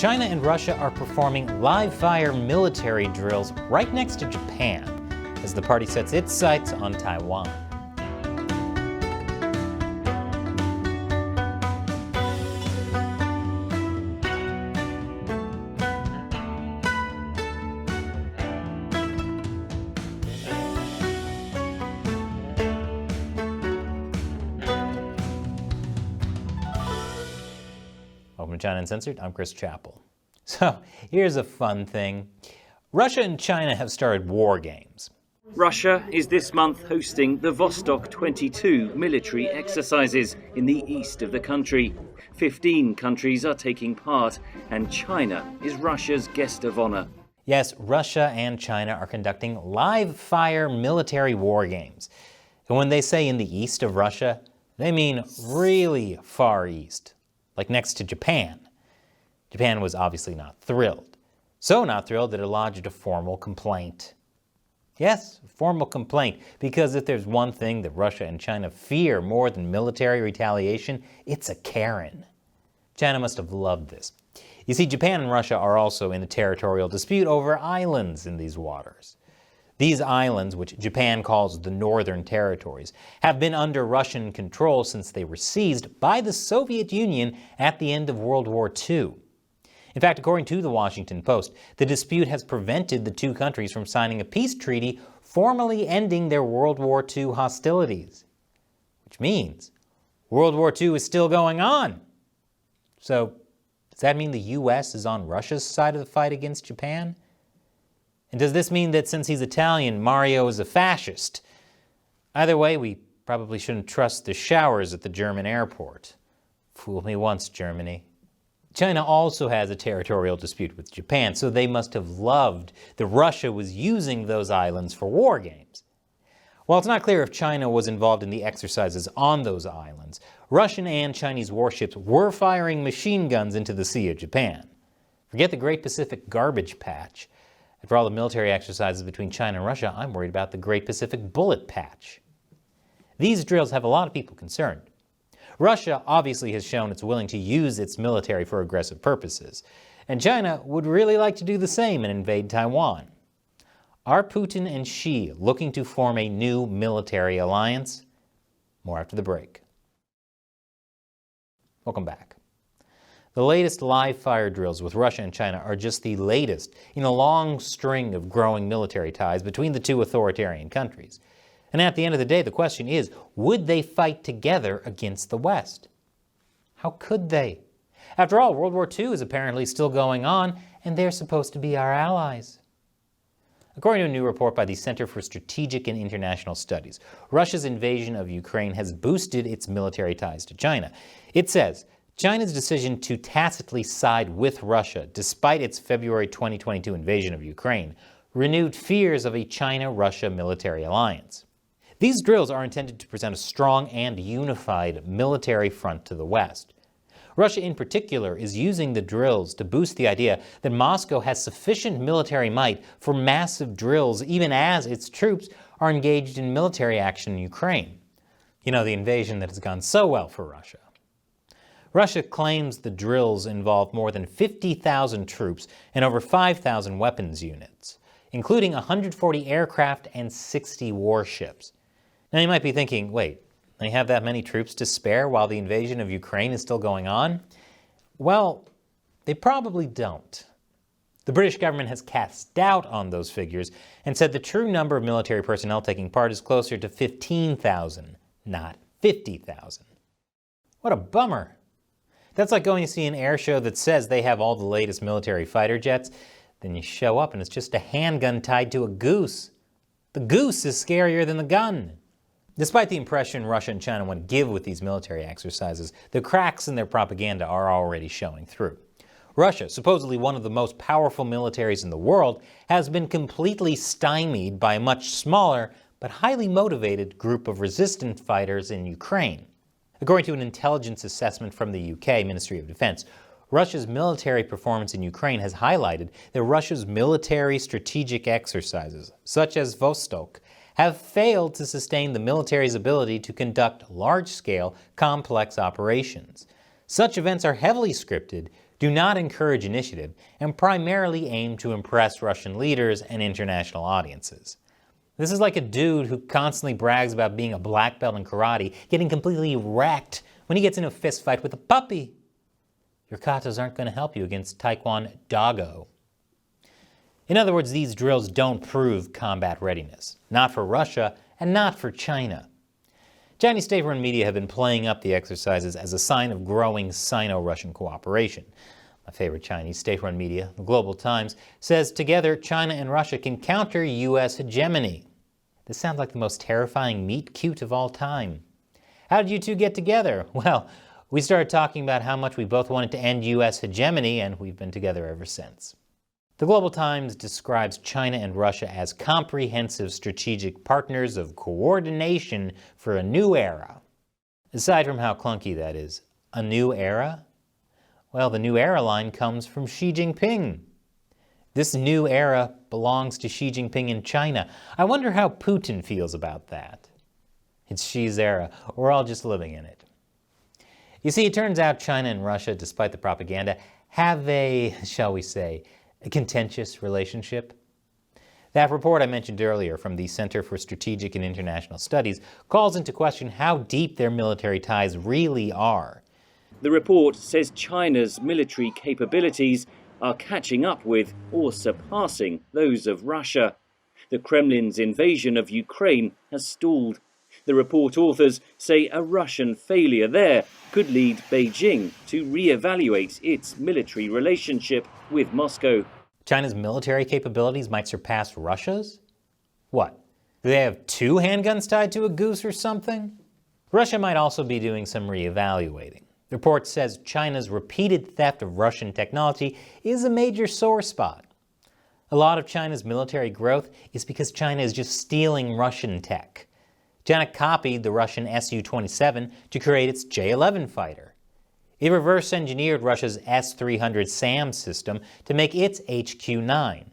China and Russia are performing live-fire military drills right next to Japan as the party sets its sights on Taiwan. Welcome to China Uncensored. I'm Chris Chappell. So here's a fun thing. Russia and China have started war games. Russia is this month hosting the Vostok 22 military exercises in the east of the country. 15 countries are taking part, and China is Russia's guest of honor. Yes, Russia and China are conducting live-fire military war games. And when they say in the east of Russia, they mean really far east, like next to Japan. Japan was obviously not thrilled. So not thrilled that it lodged a formal complaint. Yes, a formal complaint, because if there's one thing that Russia and China fear more than military retaliation, it's a Karen. China must have loved this. You see, Japan and Russia are also in a territorial dispute over islands in these waters. These islands, which Japan calls the Northern Territories, have been under Russian control since they were seized by the Soviet Union at the end of World War II. In fact, according to the Washington Post, the dispute has prevented the two countries from signing a peace treaty formally ending their World War II hostilities. Which means World War II is still going on. So, does that mean the U.S. is on Russia's side of the fight against Japan? And does this mean that since he's Italian, Mario is a fascist? Either way, we probably shouldn't trust the showers at the German airport. Fool me once, Germany. China also has a territorial dispute with Japan, so they must have loved that Russia was using those islands for war games. While it's not clear if China was involved in the exercises on those islands, Russian and Chinese warships were firing machine guns into the Sea of Japan. Forget the Great Pacific Garbage Patch. For all the military exercises between China and Russia, I'm worried about the Great Pacific Bullet Patch. These drills have a lot of people concerned. Russia obviously has shown it's willing to use its military for aggressive purposes, and China would really like to do the same and invade Taiwan. Are Putin and Xi looking to form a new military alliance? More after the break. Welcome back. The latest live-fire drills with Russia and China are just the latest in a long string of growing military ties between the two authoritarian countries. And at the end of the day, the question is, would they fight together against the West? How could they? After all, World War II is apparently still going on, and they're supposed to be our allies. According to a new report by the Center for Strategic and International Studies, Russia's invasion of Ukraine has boosted its military ties to China. It says, China's decision to tacitly side with Russia, despite its February 2022 invasion of Ukraine, renewed fears of a China-Russia military alliance. These drills are intended to present a strong and unified military front to the West. Russia in particular is using the drills to boost the idea that Moscow has sufficient military might for massive drills even as its troops are engaged in military action in Ukraine. You know, the invasion that has gone so well for Russia. Russia claims the drills involve more than 50,000 troops and over 5,000 weapons units, including 140 aircraft and 60 warships. Now you might be thinking, wait, they have that many troops to spare while the invasion of Ukraine is still going on? Well, they probably don't. The British government has cast doubt on those figures and said the true number of military personnel taking part is closer to 15,000, not 50,000. What a bummer. That's like going to see an air show that says they have all the latest military fighter jets, then you show up and it's just a handgun tied to a goose. The goose is scarier than the gun. Despite the impression Russia and China want to give with these military exercises, the cracks in their propaganda are already showing through. Russia, supposedly one of the most powerful militaries in the world, has been completely stymied by a much smaller but highly motivated group of resistant fighters in Ukraine. According to an intelligence assessment from the UK Ministry of Defense, Russia's military performance in Ukraine has highlighted that Russia's military strategic exercises, such as Vostok, have failed to sustain the military's ability to conduct large-scale, complex operations. Such events are heavily scripted, do not encourage initiative, and primarily aim to impress Russian leaders and international audiences. This is like a dude who constantly brags about being a black belt in karate, getting completely wrecked when he gets in a fist fight with a puppy. Your katas aren't going to help you against Taekwondo doggo. In other words, these drills don't prove combat readiness, not for Russia and not for China. Chinese state-run media have been playing up the exercises as a sign of growing Sino-Russian cooperation. My favorite Chinese state-run media, the Global Times, says together China and Russia can counter U.S. hegemony. This sounds like the most terrifying meet cute of all time. How did you two get together? Well, we started talking about how much we both wanted to end U.S. hegemony, and we've been together ever since. The Global Times describes China and Russia as comprehensive strategic partners of coordination for a new era. Aside from how clunky that is, a new era? Well, the new era line comes from Xi Jinping. This new era belongs to Xi Jinping in China. I wonder how Putin feels about that. It's Xi's era. We're all just living in it. You see, it turns out China and Russia, despite the propaganda, have a, shall we say, a contentious relationship. That report I mentioned earlier from the Center for Strategic and International Studies calls into question how deep their military ties really are. The report says China's military capabilities are catching up with or surpassing those of Russia. The Kremlin's invasion of Ukraine has stalled. The report authors say a Russian failure there could lead Beijing to re-evaluate its military relationship with Moscow. China's military capabilities might surpass Russia's? What? Do they have 2 handguns tied to a goose or something? Russia might also be doing some re-evaluating. The report says China's repeated theft of Russian technology is a major sore spot. A lot of China's military growth is because China is just stealing Russian tech. China copied the Russian Su-27 to create its J-11 fighter. It reverse-engineered Russia's S-300 SAM system to make its HQ-9.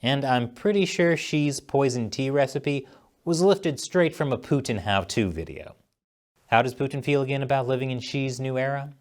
And I'm pretty sure Xi's poison tea recipe was lifted straight from a Putin how-to video. How does Putin feel again about living in Xi's new era?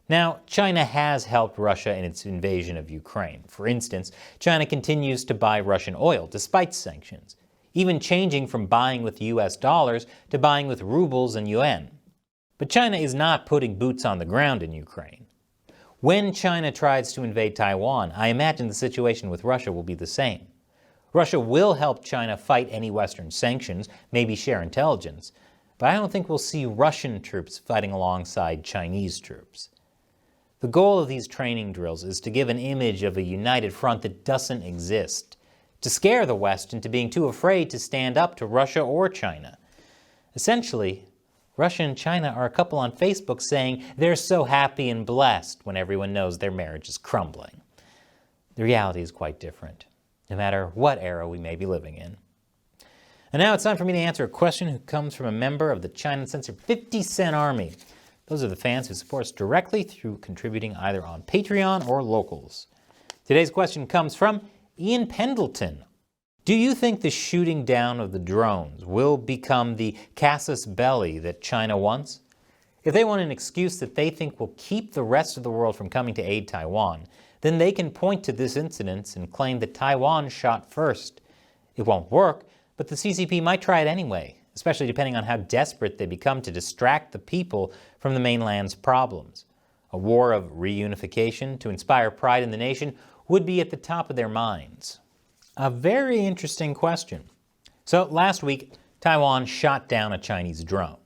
Now, China has helped Russia in its invasion of Ukraine. For instance, China continues to buy Russian oil despite sanctions, even changing from buying with US dollars to buying with rubles and yuan. But China is not putting boots on the ground in Ukraine. When China tries to invade Taiwan, I imagine the situation with Russia will be the same. Russia will help China fight any Western sanctions, maybe share intelligence, but I don't think we'll see Russian troops fighting alongside Chinese troops. The goal of these training drills is to give an image of a united front that doesn't exist, to scare the West into being too afraid to stand up to Russia or China. Essentially, Russia and China are a couple on Facebook saying they're so happy and blessed when everyone knows their marriage is crumbling. The reality is quite different, no matter what era we may be living in. And now it's time for me to answer a question who comes from a member of the China Censored 50 Cent Army. Those are the fans who support us directly through contributing either on Patreon or Locals. Today's question comes from Ian Pendleton. Do you think the shooting down of the drones will become the casus belli that China wants? If they want an excuse that they think will keep the rest of the world from coming to aid Taiwan, then they can point to this incident and claim that Taiwan shot first. It won't work, but the CCP might try it anyway, especially depending on how desperate they become to distract the people from the mainland's problems. A war of reunification to inspire pride in the nation would be at the top of their minds. A very interesting question. So last week, Taiwan shot down a Chinese drone.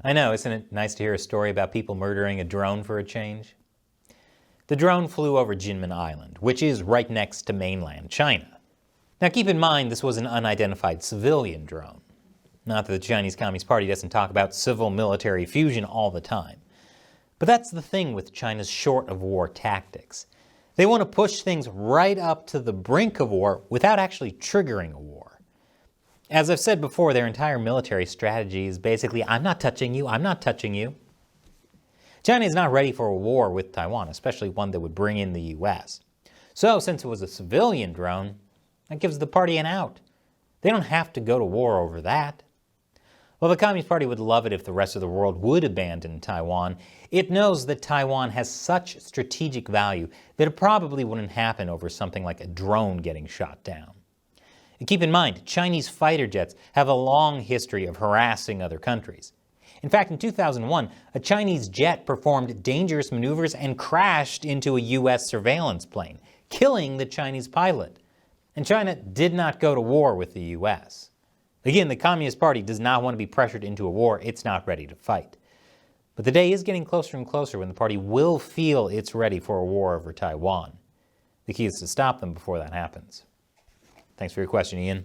I know, isn't it nice to hear a story about people murdering a drone for a change? The drone flew over Jinmen Island, which is right next to mainland China. Now keep in mind this was an unidentified civilian drone. Not that the Chinese Communist Party doesn't talk about civil-military fusion all the time. But that's the thing with China's short-of-war tactics. They want to push things right up to the brink of war without actually triggering a war. As I've said before, their entire military strategy is basically, I'm not touching you, I'm not touching you. China is not ready for a war with Taiwan, especially one that would bring in the US. So, since it was a civilian drone, that gives the party an out. They don't have to go to war over that. While the Communist Party would love it if the rest of the world would abandon Taiwan, it knows that Taiwan has such strategic value that it probably wouldn't happen over something like a drone getting shot down. And keep in mind, Chinese fighter jets have a long history of harassing other countries. In fact, in 2001, a Chinese jet performed dangerous maneuvers and crashed into a U.S. surveillance plane, killing the Chinese pilot. And China did not go to war with the U.S. Again, the Communist Party does not want to be pressured into a war it's not ready to fight. But the day is getting closer and closer when the party will feel it's ready for a war over Taiwan. The key is to stop them before that happens. Thanks for your question, Ian.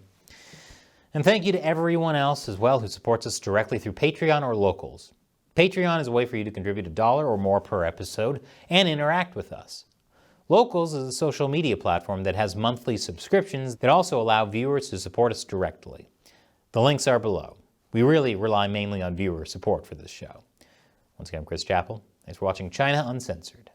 And thank you to everyone else as well who supports us directly through Patreon or Locals. Patreon is a way for you to contribute $1 or more per episode and interact with us. Locals is a social media platform that has monthly subscriptions that also allow viewers to support us directly. The links are below. We really rely mainly on viewer support for this show. Once again, I'm Chris Chappell. Thanks for watching China Uncensored.